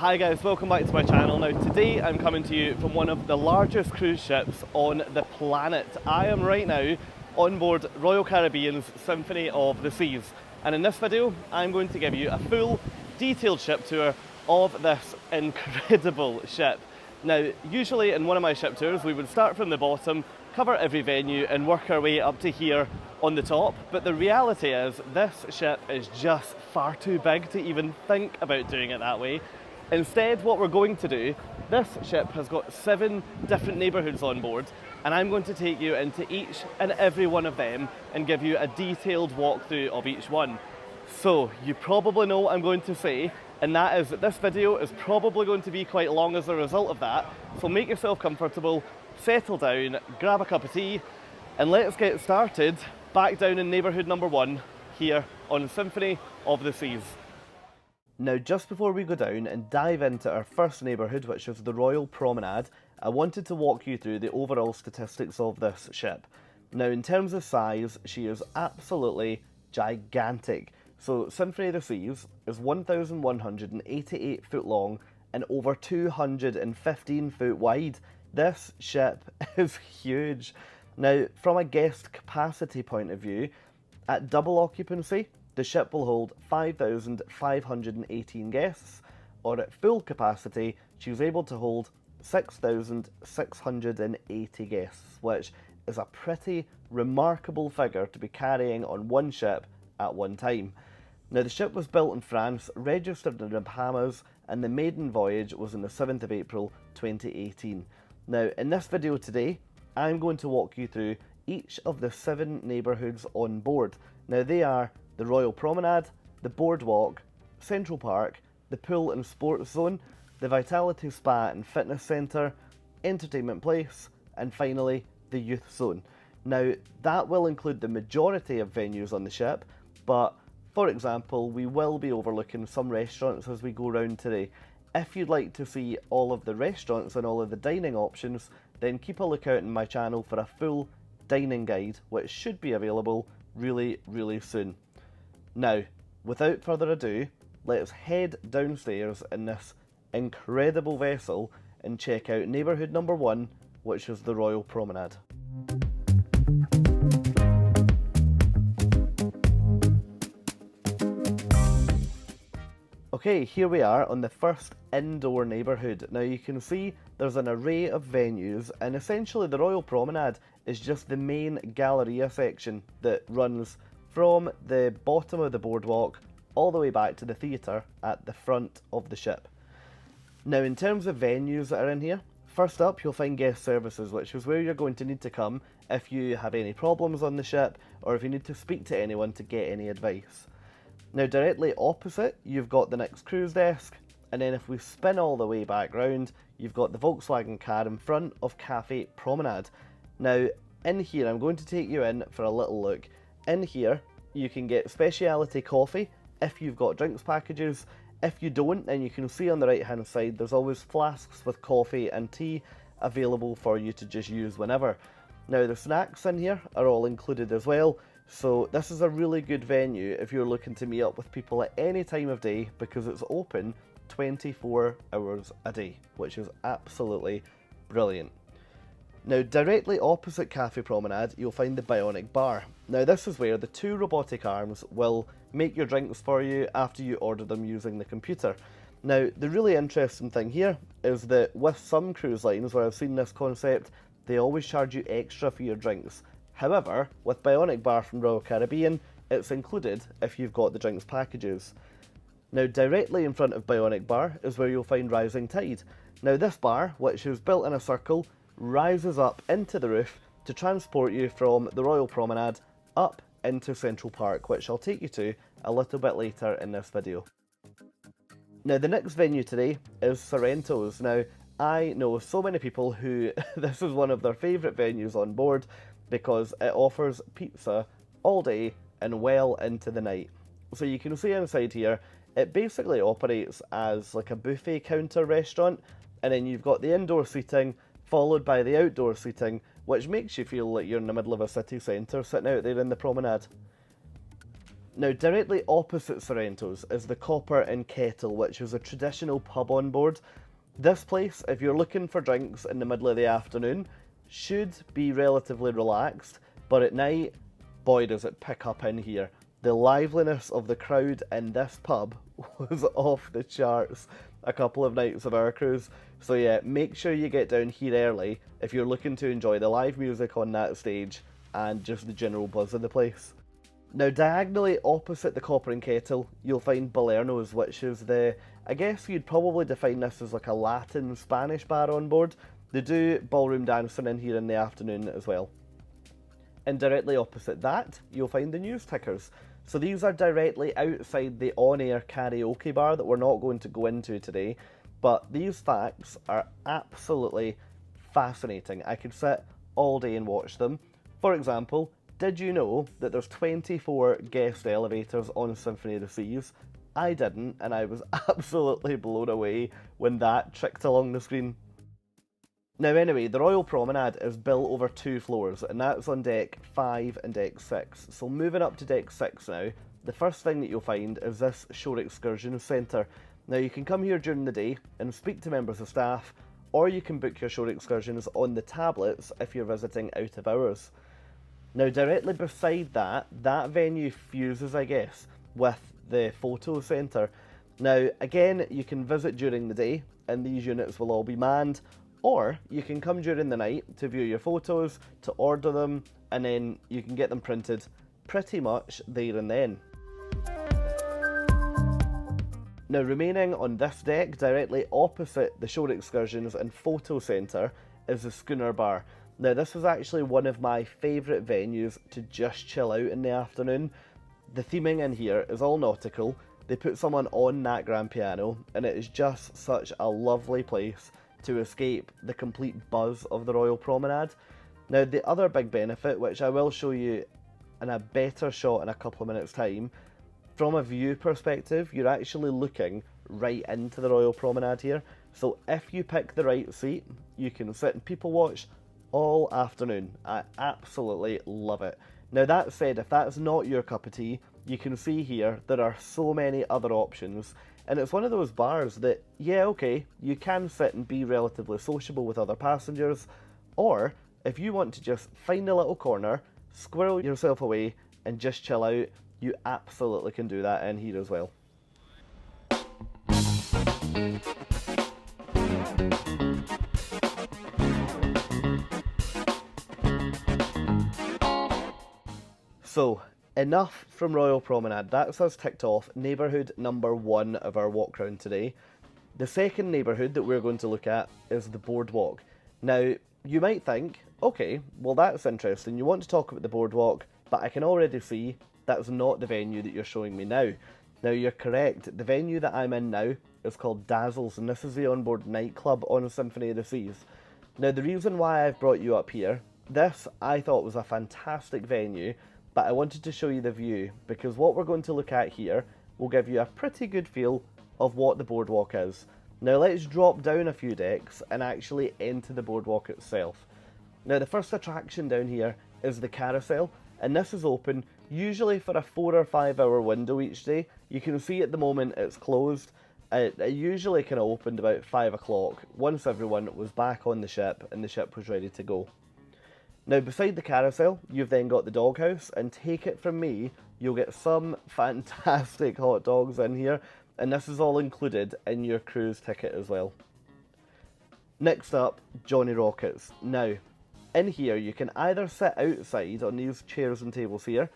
Hi guys, welcome back to my channel. Now today I'm coming to you from one of the largest cruise ships on the planet. I am right now on board Royal Caribbean's Symphony of the Seas, and in this video I'm going to give you a full detailed ship tour of this incredible ship. Now usually in one of my ship tours we would start from the bottom, cover every venue and work our way up to here on the top, but the reality is this ship is just far too big to even think about doing it that way. Instead, what we're going to do, this ship has got 7 different neighbourhoods on board, and I'm going to take you into each and every one of them and give you a detailed walkthrough of each one. So, you probably know what I'm going to say, and that is that this video is probably going to be quite long as a result of that, so make yourself comfortable, settle down, grab a cup of tea, and let's get started back down in neighbourhood number 1 here on Symphony of the Seas. Now just before we go down and dive into our first neighbourhood, which is the Royal Promenade, I wanted to walk you through the overall statistics of this ship. Now in terms of size, she is absolutely gigantic. So Symphony of the Seas is 1,188 foot long and over 215 foot wide. This ship is huge. Now from a guest capacity point of view, at double occupancy, the ship will hold 5,518 guests, or at full capacity, she was able to hold 6,680 guests, which is a pretty remarkable figure to be carrying on one ship at one time. Now the ship was built in France, registered in the Bahamas, and the maiden voyage was on the 7th of April 2018. Now in this video today, I'm going to walk you through each of the 7 neighbourhoods on board. Now they are the Royal Promenade, the Boardwalk, Central Park, the Pool and Sports Zone, the Vitality Spa and Fitness Centre, Entertainment Place, and finally the Youth Zone. Now that will include the majority of venues on the ship, but for example we will be overlooking some restaurants as we go around today. If you'd like to see all of the restaurants and all of the dining options, then keep a lookout in my channel for a full dining guide, which should be available really soon. Now, without further ado, let's head downstairs in this incredible vessel and check out neighbourhood number 1, which is the Royal Promenade. Okay, here we are on the first indoor neighbourhood. Now you can see there's an array of venues, and essentially the Royal Promenade is just the main Galleria section that runs from the bottom of the boardwalk all the way back to the theatre at the front of the ship. Now in terms of venues that are in here, first up you'll find guest services, which is where you're going to need to come if you have any problems on the ship or if you need to speak to anyone to get any advice. Now directly opposite you've got the NextCruise desk, and then if we spin all the way back round you've got the Volkswagen car in front of Cafe Promenade. Now in here I'm going to take you in for a little look. In here you can get speciality coffee if you've got drinks packages. If you don't, then you can see on the right hand side there's always flasks with coffee and tea available for you to just use whenever. Now the snacks in here are all included as well, so this is a really good venue if you're looking to meet up with people at any time of day because it's open 24 hours a day, which is absolutely brilliant. Now directly opposite Cafe Promenade you'll find the Bionic Bar. Now this is where the 2 robotic arms will make your drinks for you after you order them using the computer. Now the really interesting thing here is that with some cruise lines where I've seen this concept, they always charge you extra for your drinks. However, with Bionic Bar from Royal Caribbean, it's included if you've got the drinks packages. Now directly in front of Bionic Bar is where you'll find Rising Tide. Now this bar, which is built in a circle, rises up into the roof to transport you from the Royal Promenade up into Central Park, which I'll take you to a little bit later in this video. Now the next venue today is Sorrento's. Now I know so many people who this is one of their favourite venues on board because it offers pizza all day and well into the night. So you can see inside here, it basically operates as like a buffet counter restaurant, and then you've got the indoor seating followed by the outdoor seating, which makes you feel like you're in the middle of a city centre sitting out there in the promenade. Now, directly opposite Sorrento's is the Copper and Kettle, which is a traditional pub on board. This place, if you're looking for drinks in the middle of the afternoon, should be relatively relaxed, but at night, boy does it pick up in here. The liveliness of the crowd in this pub was off the charts a couple of nights of our cruise. So yeah, make sure you get down here early if you're looking to enjoy the live music on that stage and just the general buzz of the place. Now, diagonally opposite the Copper and Kettle, you'll find Bolero's, which is I guess you'd probably define this as like a Latin Spanish bar on board. They do ballroom dancing in here in the afternoon as well. And directly opposite that, you'll find the news tickers. So these are directly outside the on-air karaoke bar that we're not going to go into today, but these facts are absolutely fascinating. I could sit all day and watch them. For example, did you know that there's 24 guest elevators on Symphony of the Seas? I didn't, and I was absolutely blown away when that tricked along the screen. Now anyway, the Royal Promenade is built over 2 floors, and that's on deck 5 and deck 6. So moving up to deck 6 now, the first thing that you'll find is this shore excursions centre. Now you can come here during the day and speak to members of staff, or you can book your shore excursions on the tablets if you're visiting out of hours. Now directly beside that venue fuses, I guess, with the photo centre. Now again, you can visit during the day and these units will all be manned, or you can come during the night to view your photos, to order them, and then you can get them printed pretty much there and then. Now remaining on this deck, directly opposite the shore excursions and photo centre, is the Schooner Bar. Now this is actually one of my favourite venues to just chill out in the afternoon. The theming in here is all nautical, they put someone on that grand piano, and it is just such a lovely place to escape the complete buzz of the Royal Promenade. Now the other big benefit, which I will show you in a better shot in a couple of minutes time, from a view perspective, you're actually looking right into the Royal Promenade here. So if you pick the right seat, you can sit and people watch all afternoon. I absolutely love it. Now that said, if that's not your cup of tea, you can see here there are so many other options, and it's one of those bars that, yeah, okay, you can sit and be relatively sociable with other passengers, or if you want to just find a little corner, squirrel yourself away and just chill out, you absolutely can do that in here as well. So, enough from Royal Promenade. That's us ticked off neighbourhood number 1 of our walk round today. The second neighbourhood that we're going to look at is the Boardwalk. Now, you might think, okay, well that's interesting, you want to talk about the Boardwalk, but I can already see that's not the venue that you're showing me now. Now you're correct, the venue that I'm in now is called Dazzles, and this is the onboard nightclub on Symphony of the Seas. Now the reason why I've brought you up here, this I thought was a fantastic venue, but I wanted to show you the view, because what we're going to look at here will give you a pretty good feel of what the Boardwalk is. Now let's drop down a few decks and actually enter the Boardwalk itself. Now the first attraction down here is the carousel, and this is open usually for a 4 or 5 hour window each day. You can see at the moment it's closed. It usually kind of opened about 5 o'clock once everyone was back on the ship and the ship was ready to go. Now beside the carousel, you've then got the doghouse, and take it from me, you'll get some fantastic hot dogs in here, and this is all included in your cruise ticket as well. Next up, Johnny Rockets. Now, in here you can either sit outside on these chairs and tables here,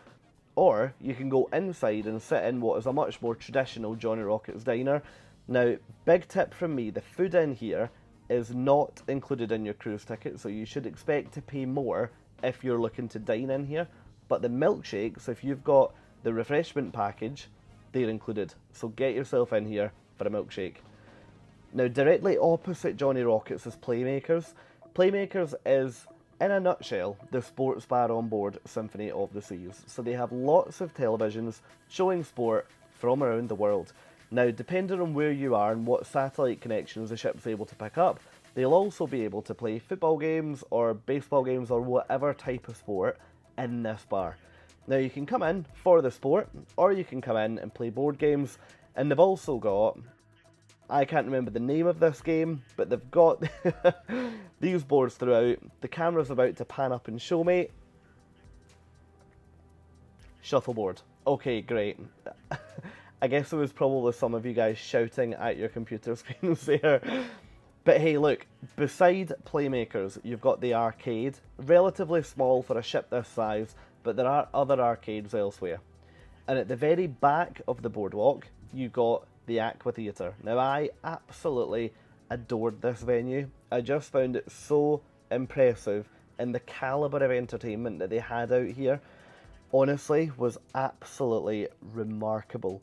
or you can go inside and sit in what is a much more traditional Johnny Rockets diner. Now, big tip from me, the food in here is not included in your cruise ticket, so you should expect to pay more if you're looking to dine in here. But the milkshakes, if you've got the refreshment package, they're included. So get yourself in here for a milkshake. Now directly opposite Johnny Rockets is Playmakers. Playmakers is, in a nutshell, the sports bar on board Symphony of the Seas. So they have lots of televisions showing sport from around the world. Now, depending on where you are and what satellite connections the ship's able to pick up, they'll also be able to play football games or baseball games or whatever type of sport in this bar. Now you can come in for the sport, or you can come in and play board games, and they've also got, I can't remember the name of this game, but they've got these boards throughout. The camera's about to pan up and show me. Shuffleboard. Okay, great. I guess it was probably some of you guys shouting at your computer screens there. But hey, look, beside Playmakers, you've got the arcade, relatively small for a ship this size, but there are other arcades elsewhere. And at the very back of the boardwalk, you got the Aqua Theatre. Now, I absolutely adored this venue. I just found it so impressive, and the calibre of entertainment that they had out here, honestly, was absolutely remarkable.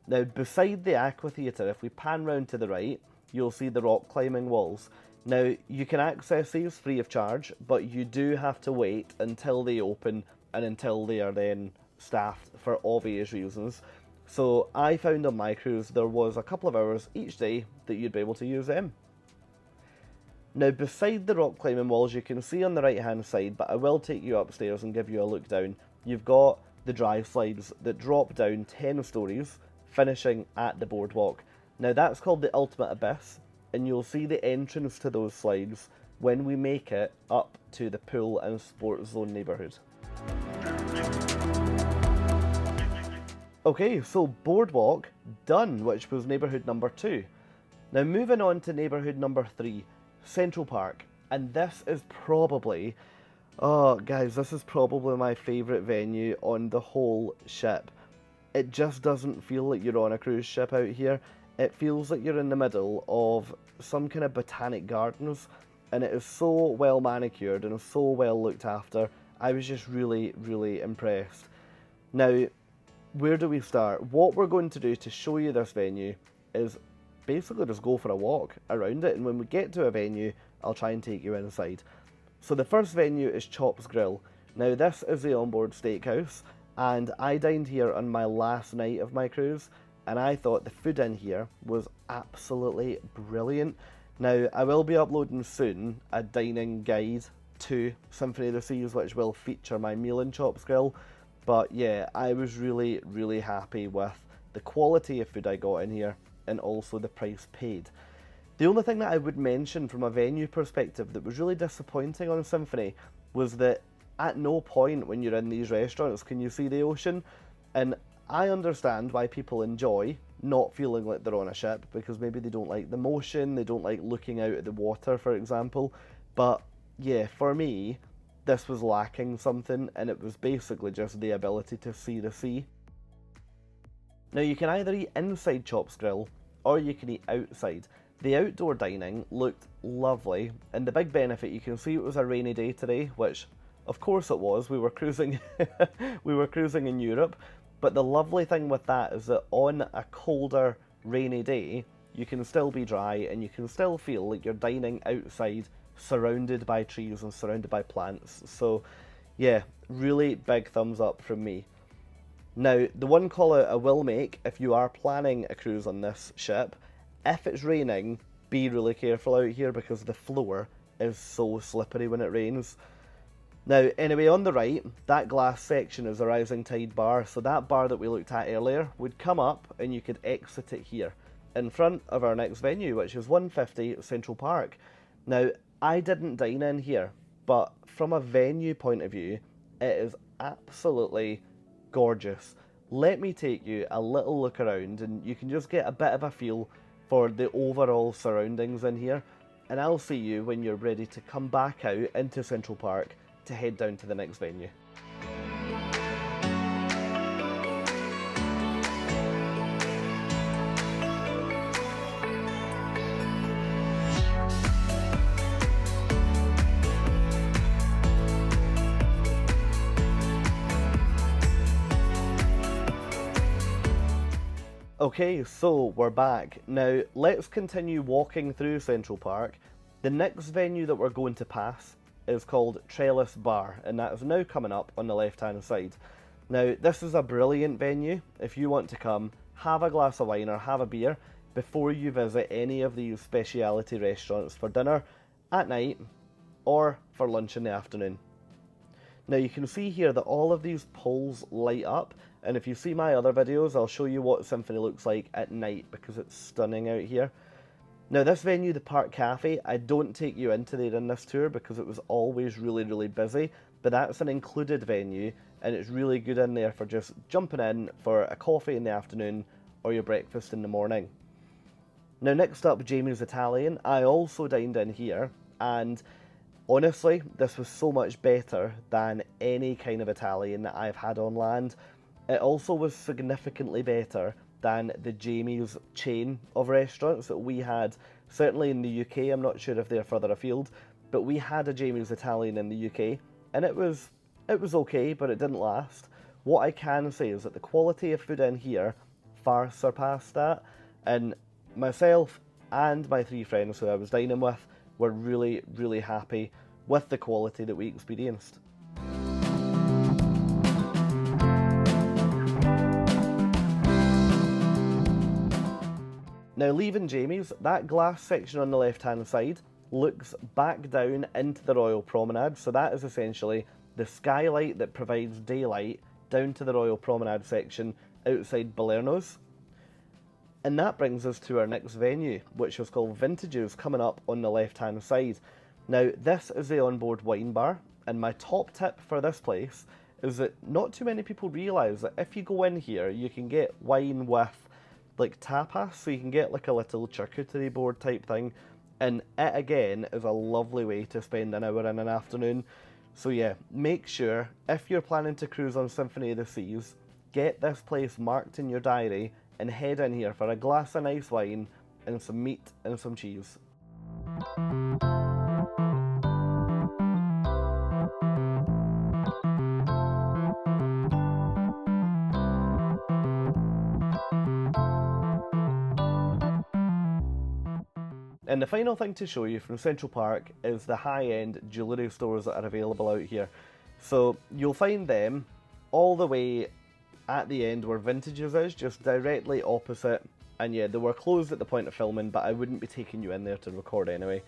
Now, beside the Aqua Theatre, if we pan round to the right, you'll see the rock climbing walls. Now, you can access these free of charge, but you do have to wait until they open and until they are then staffed for obvious reasons. So I found on my cruise there was a couple of hours each day that you'd be able to use them. Now, beside the rock climbing walls, you can see on the right hand side, but I will take you upstairs and give you a look down, you've got the dry slides that drop down 10 stories, finishing at the boardwalk. Now, that's called the Ultimate Abyss, and you'll see the entrance to those slides when we make it up to the pool and sports zone neighbourhood. Okay, so Boardwalk done, which was neighbourhood number 2. Now, moving on to neighbourhood number 3, Central Park. And this is probably, oh guys, this is probably my favourite venue on the whole ship. It just doesn't feel like you're on a cruise ship out here. It feels like you're in the middle of some kind of botanic gardens, and it is so well manicured and so well looked after. I was just really, really impressed. Now, where do we start? What we're going to do to show you this venue is basically just go for a walk around it, and when we get to a venue, I'll try and take you inside. So the first venue is Chop's Grill. Now, this is the onboard steakhouse, and I dined here on my last night of my cruise, and I thought the food in here was absolutely brilliant. Now, I will be uploading soon a dining guide to Symphony of the Seas, which will feature my meal in Chop's Grill. But yeah, I was really, really happy with the quality of food I got in here, and also the price paid. The only thing that I would mention from a venue perspective that was really disappointing on Symphony was that at no point when you're in these restaurants can you see the ocean. And I understand why people enjoy not feeling like they're on a ship, because maybe they don't like the motion, they don't like looking out at the water, for example. But yeah, for me, this was lacking something, and it was basically just the ability to see the sea. Now, you can either eat inside Chop's Grill, or you can eat outside. The outdoor dining looked lovely, and the big benefit, you can see it was a rainy day today, which of course it was. We were cruising we were cruising in Europe. But the lovely thing with that is that on a colder, rainy day, you can still be dry and you can still feel like you're dining outside, surrounded by trees and surrounded by plants. So yeah, really big thumbs up from me. Now, the one call out I will make, if you are planning a cruise on this ship, if it's raining, be really careful out here, because the floor is so slippery when it rains. Now, anyway, on the right, that glass section is a rising tide bar, so that bar that we looked at earlier would come up and you could exit it here, in front of our next venue, which is 150 Central Park. Now, I didn't dine in here, but from a venue point of view, it is absolutely gorgeous. Let me take you a little look around and you can just get a bit of a feel for the overall surroundings in here, and I'll see you when you're ready to come back out into Central Park to head down to the next venue. Okay, so we're back. Now, let's continue walking through Central Park. The next venue that we're going to pass is called Trellis Bar, and that is now coming up on the left-hand side. Now, this is a brilliant venue if you want to come, have a glass of wine or have a beer before you visit any of these speciality restaurants for dinner, at night, or for lunch in the afternoon. Now you can see here that all of these poles light up, and if you see my other videos, I'll show you what Symphony looks like at night because it's stunning out here. Now this venue, the Park Cafe, I don't take you into there in this tour because it was always really busy, but that's an included venue and it's really good in there for just jumping in for a coffee in the afternoon or your breakfast in the morning. Now next up, Jamie's Italian. I also dined in here, and honestly, this was so much better than any kind of Italian that I've had on land. It also was significantly better than the Jamie's chain of restaurants that we had, certainly in the UK. I'm not sure if they're further afield, but we had a Jamie's Italian in the UK, and it was okay, but it didn't last. What I can say is that the quality of food in here far surpassed that, and myself and my 3 friends who I was dining with were really happy with the quality that we experienced. Now leaving Jamie's, that glass section on the left hand side looks back down into the Royal Promenade, so that is essentially the skylight that provides daylight down to the Royal Promenade section outside Bolero's. And that brings us to our next venue, which is called VENUES, coming up on the left hand side. Now this is the onboard wine bar, and my top tip for this place is that not too many people realise that if you go in here you can get wine with like tapas, so you can get like a little charcuterie board type thing, and it again is a lovely way to spend an hour in an afternoon. So yeah, make sure if you're planning to cruise on Symphony of the Seas, get this place marked in your diary and head in here for a glass of nice wine and some meat and some cheese. And the final thing to show you from Central Park is the high-end jewellery stores that are available out here. So you'll find them all the way at the end where VENUES is, just directly opposite. And yeah, they were closed at the point of filming, but I wouldn't be taking you in there to record anyway.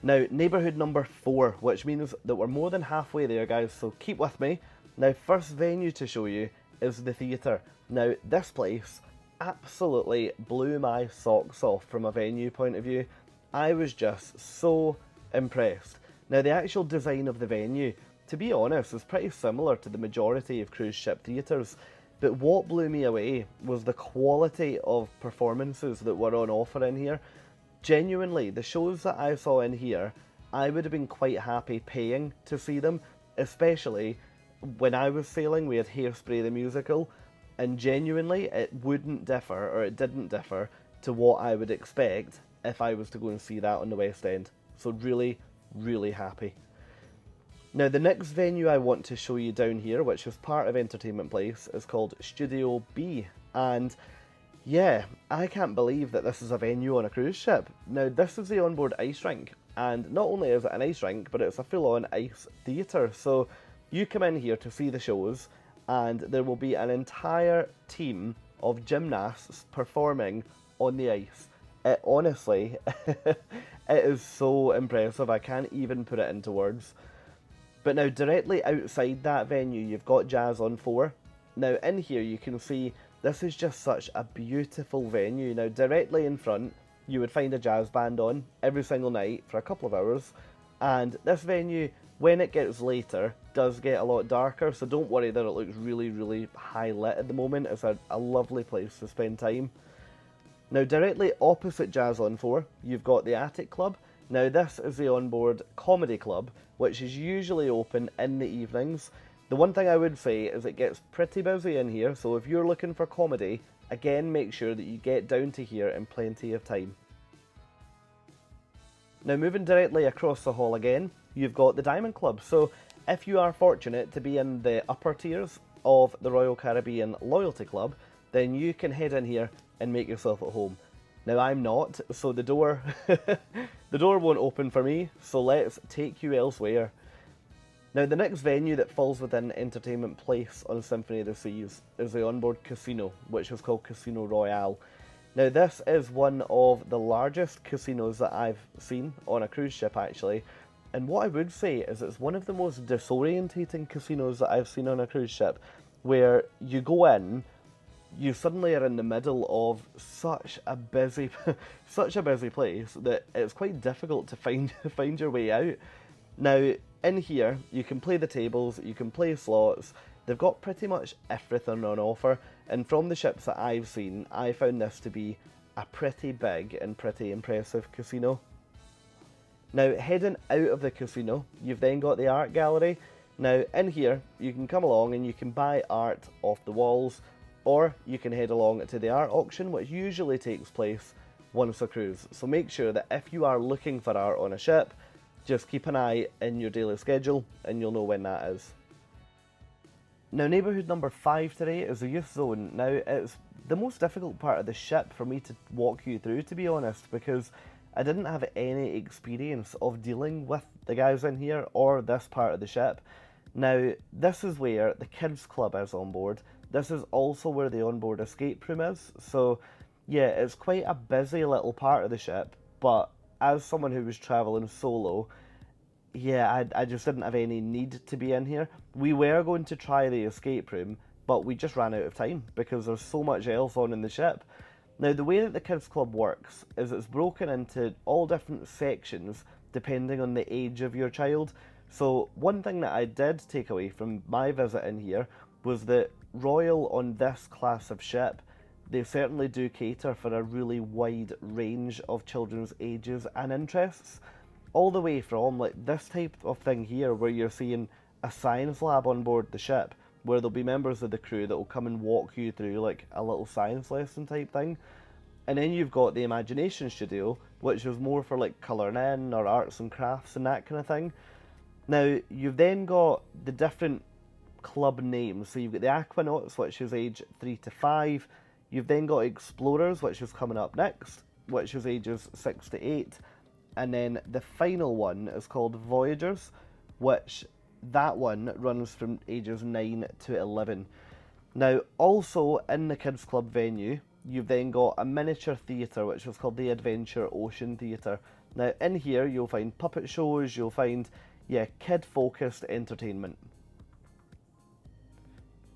Now, neighbourhood number 4, which means that we're more than halfway there, guys, so keep with me. Now, first venue to show you is the theatre. Now, this place absolutely blew my socks off from a venue point of view. I was just so impressed. Now, the actual design of the venue, to be honest, is pretty similar to the majority of cruise ship theatres, but what blew me away was the quality of performances that were on offer in here. Genuinely, the shows that I saw in here, I would have been quite happy paying to see them, especially when I was sailing. We had Hairspray the musical, and genuinely it wouldn't differ, or it didn't differ, to what I would expect if I was to go and see that on the West End. So really happy. Now the next venue I want to show you down here, which is part of Entertainment Place, is called Studio B, and yeah, I can't believe that this is a venue on a cruise ship. Now this is the onboard ice rink, and not only is it an ice rink, but it's a full-on ice theatre. So you come in here to see the shows, and there will be an entire team of gymnasts performing on the ice. It honestly, it is so impressive, I can't even put it into words. But now directly outside that venue you've got Jazz on 4. Now in here you can see this is just such a beautiful venue. Now directly in front you would find a jazz band on every single night for a couple of hours, and this venue, when it gets later, does get a lot darker, so don't worry that it looks really high lit at the moment. It's a lovely place to spend time. Now directly opposite Jazz on 4, you've got the Attic Club. Now this is the onboard comedy club, which is usually open in the evenings. The one thing I would say is it gets pretty busy in here, so if you're looking for comedy, again make sure that you get down to here in plenty of time. Now moving directly across the hall again, you've got the Diamond Club. So if you are fortunate to be in the upper tiers of the Royal Caribbean Loyalty Club, then you can head in here and make yourself at home. Now I'm not, so the door the door won't open for me, so let's take you elsewhere. Now the next venue that falls within Entertainment Place on Symphony of the Seas is the onboard casino, which is called Casino Royale. Now this is one of the largest casinos that I've seen on a cruise ship actually, And what I would say is it's one of the most disorientating casinos that I've seen on a cruise ship, where you go in, you suddenly are in the middle of such a busy, such a busy place that it's quite difficult to find your way out. Now, in here, you can play the tables, you can play slots. They've got pretty much everything on offer, and from the ships that I've seen, I found this to be a pretty big and pretty impressive casino. Now, heading out of the casino, you've then got the art gallery. Now, in here, you can come along and you can buy art off the walls, or you can head along to the art auction, which usually takes place once a cruise. So make sure that if you are looking for art on a ship, just keep an eye in your daily schedule and you'll know when that is. Now, neighbourhood number 5 today is the youth zone. Now, it's the most difficult part of the ship for me to walk you through, to be honest, because I didn't have any experience of dealing with the guys in here or this part of the ship. Now, this is where the kids club is on board. This is also where the onboard escape room is. So, yeah, it's quite a busy little part of the ship, but as someone who was travelling solo, yeah, I just didn't have any need to be in here. We were going to try the escape room, but we just ran out of time because there's so much else on in the ship. Now, the way that the kids club works is it's broken into all different sections depending on the age of your child. So one thing that I did take away from my visit in here was that Royal on this class of ship, they certainly do cater for a really wide range of children's ages and interests. All the way from like this type of thing here where you're seeing a science lab on board the ship, where there'll be members of the crew that will come and walk you through like a little science lesson type thing. And then you've got the imagination studio, which is more for like colouring in or arts and crafts and that kind of thing. Now, you've then got the different club names. So you've got the Aquanauts, which is age 3 to 5. You've then got Explorers, which is coming up next, which is ages 6 to 8. And then the final one is called Voyagers, which that one runs from ages 9 to 11. Now, also in the Kids Club venue, you've then got a miniature theatre, which is called the Adventure Ocean Theatre. Now, in here, you'll find puppet shows, you'll find, yeah, kid-focused entertainment.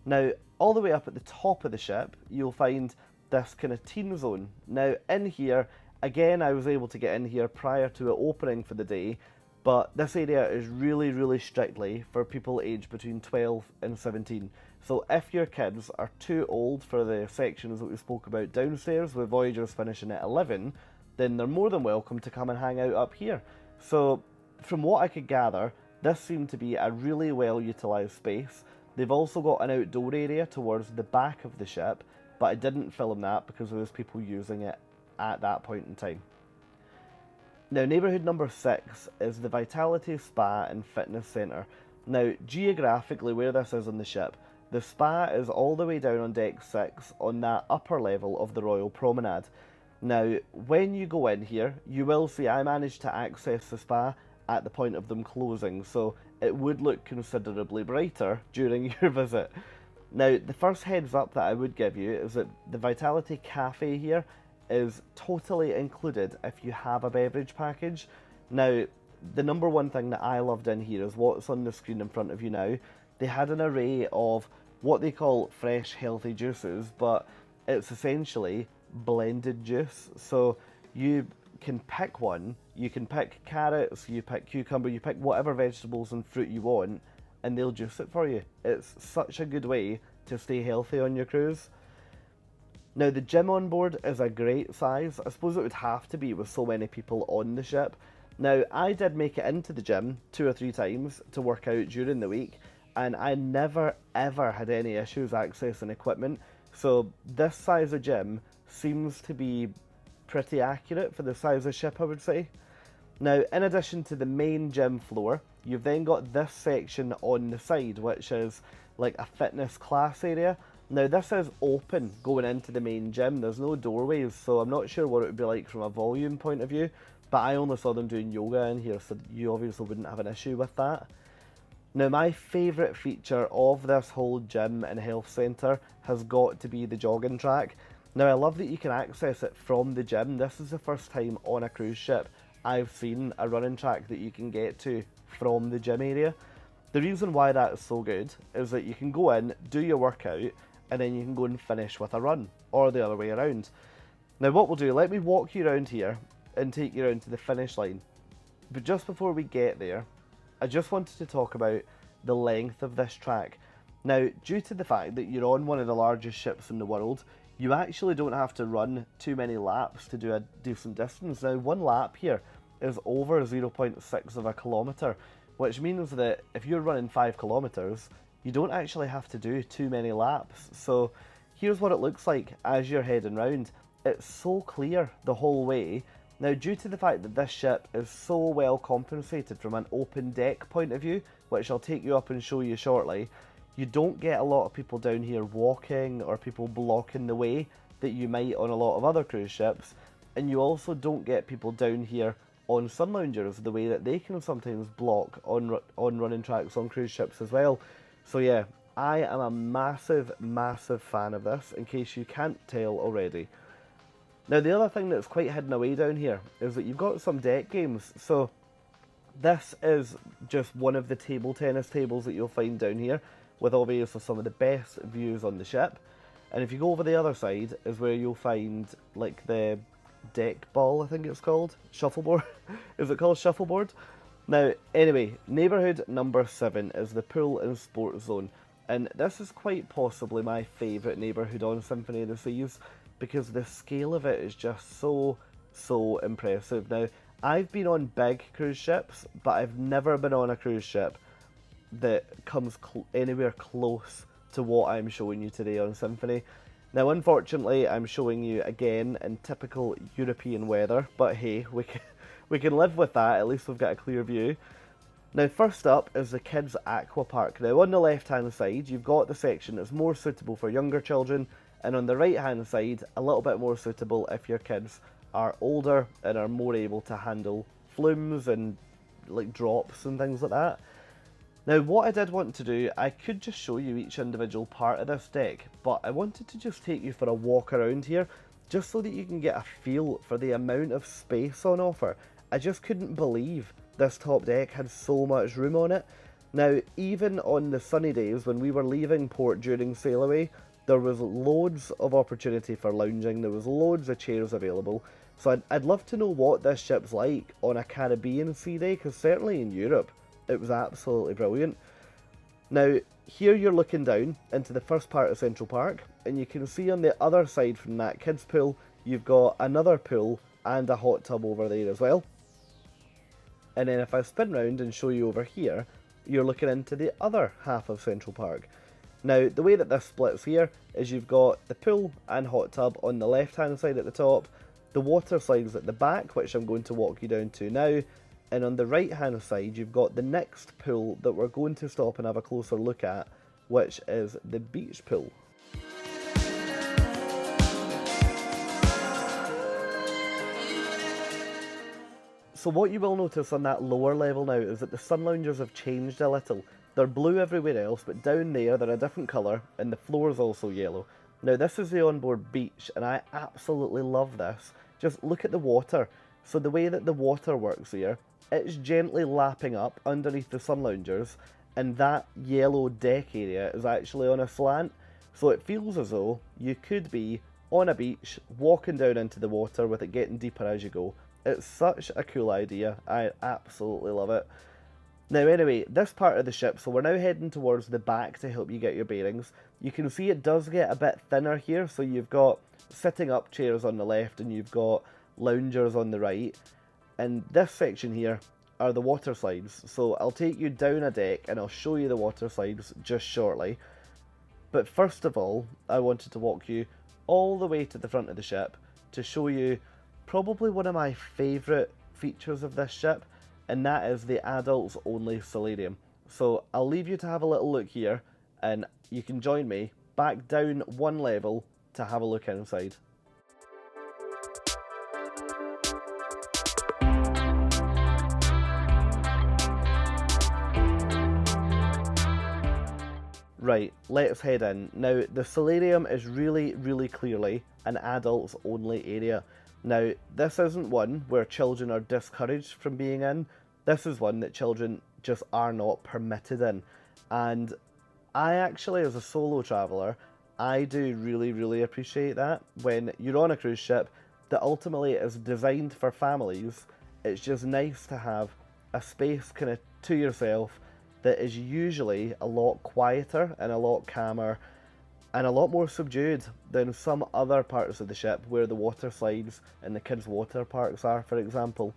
Now, all the way up at the top of the ship, you'll find this kind of teen zone. Now, in here, again, I was able to get in here prior to it opening for the day, but this area is really, really strictly for people aged between 12 and 17. So if your kids are too old for the sections that we spoke about downstairs, with Voyagers finishing at 11, then they're more than welcome to come and hang out up here. So from what I could gather, this seemed to be a really well utilised space. They've also got an outdoor area towards the back of the ship, but I didn't film that because there was people using it at that point in time. Now, neighbourhood number 6 is the Vitality Spa and Fitness Centre. Now, geographically where this is on the ship, the spa is all the way down on deck 6 on that upper level of the Royal Promenade. Now, when you go in here, you will see I managed to access the spa at the point of them closing, so it would look considerably brighter during your visit. Now, the first heads up that I would give you is that the Vitality Cafe here is totally included if you have a beverage package. Now, the number one thing that I loved in here is what's on the screen in front of you now. They had an array of what they call fresh healthy juices, but it's essentially blended juice. So you can pick one, you can pick carrots, you pick cucumber, you pick whatever vegetables and fruit you want, and they'll juice it for you. It's such a good way to stay healthy on your cruise. Now, the gym on board is a great size. I suppose it would have to be with so many people on the ship. Now, I did make it into the gym 2 or 3 times to work out during the week, and I never ever had any issues accessing equipment. So this size of gym seems to be pretty accurate for the size of ship, I would say. Now, in addition to the main gym floor, you've then got this section on the side, which is like a fitness class area. Now, this is open going into the main gym. There's no doorways, so I'm not sure what it would be like from a volume point of view, but I only saw them doing yoga in here, so you obviously wouldn't have an issue with that. Now, my favourite feature of this whole gym and health centre has got to be the jogging track. Now, I love that you can access it from the gym. This is the first time on a cruise ship I've seen a running track that you can get to from the gym area. The reason why that is so good is that you can go in, do your workout, and then you can go and finish with a run, or the other way around. Now what we'll do, let me walk you around here and take you around to the finish line. But just before we get there, I just wanted to talk about the length of this track. Now, due to the fact that you're on one of the largest ships in the world, you actually don't have to run too many laps to do a decent distance. Now, one lap here is over 0.6 of a kilometre, which means that if you're running 5 kilometres, you don't actually have to do too many laps. So here's what it looks like as you're heading round. It's so clear the whole way. Now, due to the fact that this ship is so well compensated from an open deck point of view, which I'll take you up and show you shortly, you don't get a lot of people down here walking or people blocking the way that you might on a lot of other cruise ships, and you also don't get people down here on sun loungers the way that they can sometimes block on running tracks on cruise ships as well. So yeah, I am a massive fan of this, in case you can't tell already. Now, the other thing that's quite hidden away down here is that you've got some deck games. So this is just one of the table tennis tables that you'll find down here, with obviously some of the best views on the ship. And if you go over the other side is where you'll find like the deck ball, I think it's called, shuffleboard. Is it called shuffleboard? Now, anyway, neighbourhood number 7 is the pool and sports zone. And this is quite possibly my favourite neighbourhood on Symphony of the Seas, because the scale of it is just so impressive. Now, I've been on big cruise ships, but I've never been on a cruise ship that comes anywhere close to what I'm showing you today on Symphony. Now, unfortunately, I'm showing you again in typical European weather, but hey, we can live with that. At least we've got a clear view. Now, first up is the kids' aqua park. Now, on the left-hand side, you've got the section that's more suitable for younger children, and on the right-hand side, a little bit more suitable if your kids are older and are more able to handle flumes and like drops and things like that. Now, what I did want to do, I could just show you each individual part of this deck, but I wanted to just take you for a walk around here, just so that you can get a feel for the amount of space on offer. I just couldn't believe this top deck had so much room on it. Now, even on the sunny days when we were leaving port during sail away, there was loads of opportunity for lounging, there was loads of chairs available. So I'd love to know what this ship's like on a Caribbean sea day, because certainly in Europe, it was absolutely brilliant. Now, here you're looking down into the first part of Central Park, and you can see on the other side from that kids' pool, you've got another pool and a hot tub over there as well. And then if I spin round and show you over here, you're looking into the other half of Central Park. Now, the way that this splits here is you've got the pool and hot tub on the left-hand side at the top, the water slides at the back, which I'm going to walk you down to now, and on the right-hand side, you've got the next pool that we're going to stop and have a closer look at, which is the beach pool. So what you will notice on that lower level now is that the sun loungers have changed a little. They're blue everywhere else, but down there they're a different colour, and the floor is also yellow. Now, this is the onboard beach, and I absolutely love this. Just look at the water. So the way that the water works here, it's gently lapping up underneath the sun loungers, and that yellow deck area is actually on a slant. So it feels as though you could be on a beach, walking down into the water with it getting deeper as you go. It's such a cool idea. I absolutely love it. Now anyway, this part of the ship, so we're now heading towards the back to help you get your bearings. You can see it does get a bit thinner here, so you've got sitting up chairs on the left and you've got loungers on the right. And this section here are the water slides, so I'll take you down a deck and I'll show you the water slides just shortly. But first of all, I wanted to walk you all the way to the front of the ship to show you probably one of my favourite features of this ship, and that is the adults only solarium. So I'll leave you to have a little look here, and you can join me back down one level to have a look inside. Right, let's head in. Now, the solarium is really clearly an adults only area. Now, this isn't one where children are discouraged from being in. This is one that children just are not permitted in. And I actually, as a solo traveller, I do really, really appreciate that. When you're on a cruise ship that ultimately is designed for families, it's just nice to have a space kind of to yourself that is usually a lot quieter and a lot calmer and a lot more subdued than some other parts of the ship where the water slides and the kids' water parks are, for example.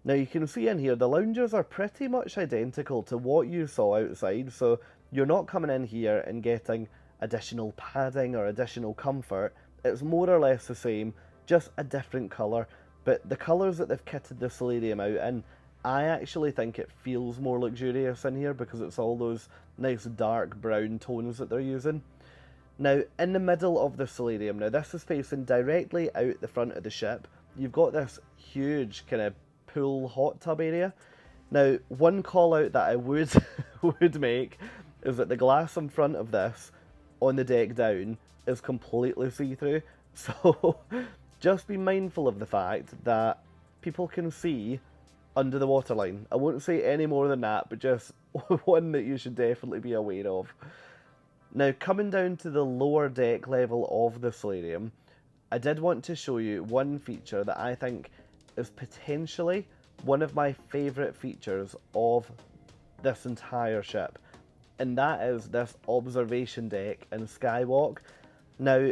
Now you can see in here the lounges are pretty much identical to what you saw outside, so you're not coming in here and getting additional padding or additional comfort. It's more or less the same, just a different colour. But the colours that they've kitted the solarium out in, I actually think it feels more luxurious in here because it's all those nice dark brown tones that they're using. Now, in the middle of the solarium, now this is facing directly out the front of the ship, you've got this huge kind of pool hot tub area. Now, one call out that I would would make is that the glass in front of this, on the deck down, is completely see-through. So, just be mindful of the fact that people can see under the waterline. I won't say any more than that, but just one that you should definitely be aware of. Now, coming down to the lower deck level of the solarium, I did want to show you one feature that I think is potentially one of my favourite features of this entire ship, and that is this observation deck and skywalk. Now,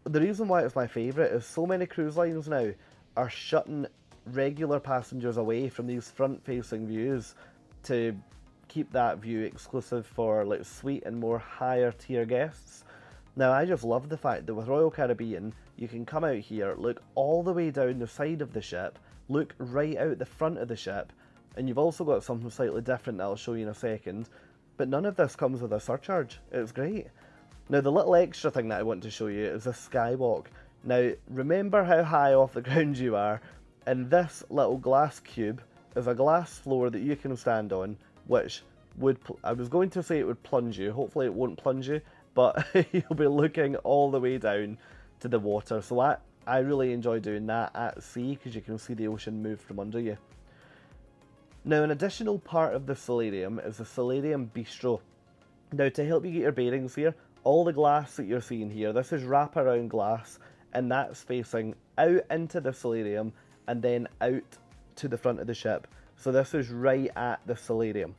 the reason why it's my favourite is so many cruise lines now are shutting regular passengers away from these front-facing views to keep that view exclusive for like suite and more higher tier guests. Now, I just love the fact that with Royal Caribbean, you can come out here, look all the way down the side of the ship, look right out the front of the ship, and you've also got something slightly different that I'll show you in a second, but none of this comes with a surcharge. It's great. Now, the little extra thing that I want to show you is a skywalk. Now, remember how high off the ground you are, and this little glass cube is a glass floor that you can stand on, which would, I was going to say it would plunge you, hopefully it won't plunge you, but you'll be looking all the way down to the water. So I really enjoy doing that at sea because you can see the ocean move from under you. Now, an additional part of the solarium is the solarium bistro. Now, to help you get your bearings here, all the glass that you're seeing here, this is wraparound glass, and that's facing out into the solarium and then out to the front of the ship. So this is right at the solarium.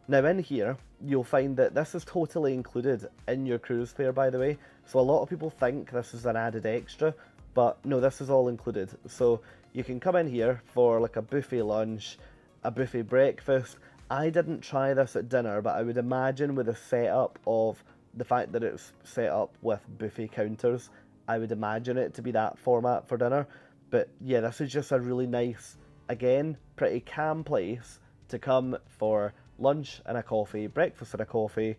Now, in here, you'll find that this is totally included in your cruise fare, by the way. So a lot of people think this is an added extra, but no, this is all included. So you can come in here for like a buffet lunch, a buffet breakfast. I didn't try this at dinner, but I would imagine with the setup of the fact that it's set up with buffet counters, I would imagine it to be that format for dinner. But yeah, this is just a really nice, again, pretty calm place to come for lunch and a coffee, breakfast and a coffee,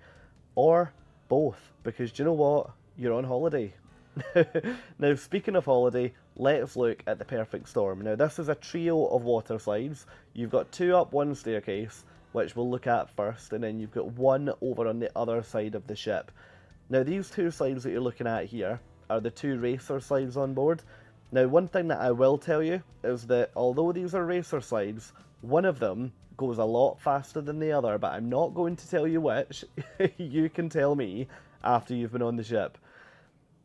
or both, because do you know what? You're on holiday. Now, speaking of holiday, let's look at the perfect storm. Now, this is a trio of water slides. You've got two up one staircase, which we'll look at first, and then you've got one over on the other side of the ship. Now, these two slides that you're looking at here are the two racer slides on board. Now, one thing that I will tell you is that although these are racer slides, one of them goes a lot faster than the other, but I'm not going to tell you which. You can tell me after you've been on the ship.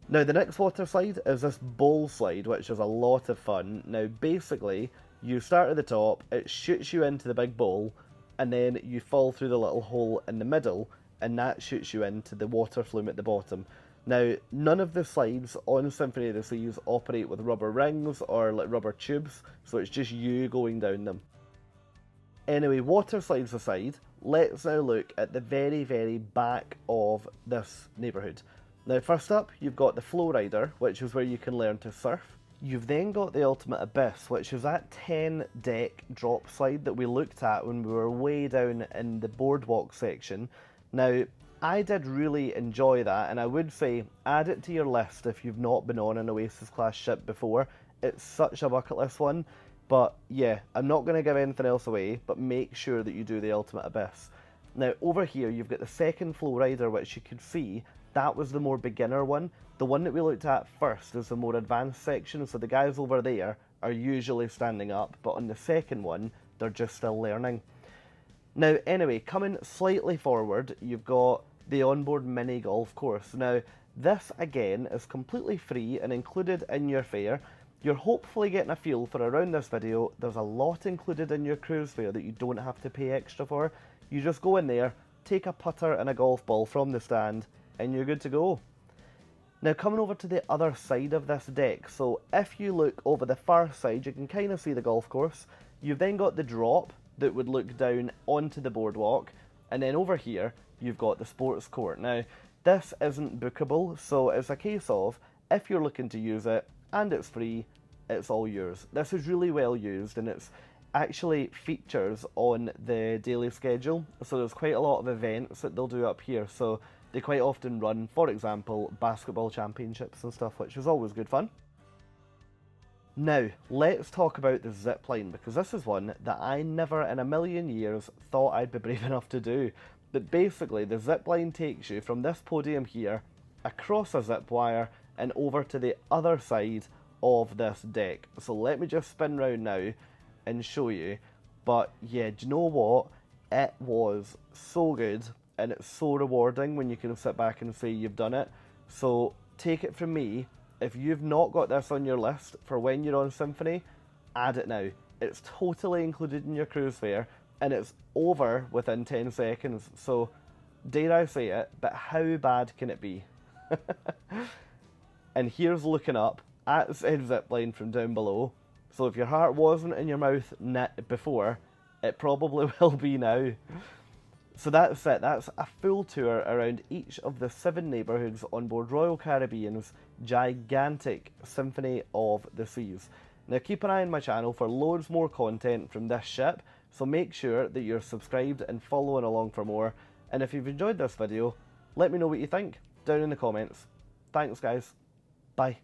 Now, the next water slide is this bowl slide, which is a lot of fun. Now, basically, you start at the top, it shoots you into the big bowl, and then you fall through the little hole in the middle, and that shoots you into the water flume at the bottom. Now, none of the slides on Symphony of the Seas operate with rubber rings or like rubber tubes, so it's just you going down them. Anyway, water slides aside, let's now look at the very, very back of this neighbourhood. Now, first up, you've got the flow rider, which is where you can learn to surf. You've then got the Ultimate Abyss, which is that 10-deck drop slide that we looked at when we were way down in the Boardwalk section. Now, I did really enjoy that, and I would say add it to your list if you've not been on an Oasis Class ship before. It's such a bucket list one, but yeah, I'm not going to give anything else away, but make sure that you do the Ultimate Abyss. Now, over here, you've got the second flow rider, which you can see that was the more beginner one. The one that we looked at first is the more advanced section, so the guys over there are usually standing up, but on the second one, they're just still learning. Now, anyway, coming slightly forward, you've got the onboard mini golf course. Now, this again is completely free and included in your fare. You're hopefully getting a feel for around this video. There's a lot included in your cruise fare that you don't have to pay extra for. You just go in there, take a putter and a golf ball from the stand, and you're good to go. Now, coming over to the other side of this deck, so if you look over the far side, you can kind of see the golf course. You've then got the drop that would look down onto the boardwalk, and then over here, you've got the sports court. Now, this isn't bookable, so it's a case of, if you're looking to use it, and it's free, it's all yours. This is really well used, and it's actually features on the daily schedule, so there's quite a lot of events that they'll do up here, so they quite often run, for example, basketball championships and stuff, which is always good fun. Now, let's talk about the zip line, because this is one that I never in a million years thought I'd be brave enough to do. But basically, the zip line takes you from this podium here, across a zip wire, and over to the other side of this deck. So let me just spin round now and show you. But yeah, do you know what? It was so good. And it's so rewarding when you can sit back and say you've done it. So take it from me, if you've not got this on your list for when you're on Symphony, add it now. It's totally included in your cruise fare, and it's over within 10 seconds. So dare I say it, but how bad can it be? And here's looking up at said zipline from down below. So if your heart wasn't in your mouth before, it probably will be now. So that's it, that's a full tour around each of the 7 neighbourhoods on board Royal Caribbean's gigantic Symphony of the Seas. Now keep an eye on my channel for loads more content from this ship, so make sure that you're subscribed and following along for more. And if you've enjoyed this video, let me know what you think down in the comments. Thanks guys, bye.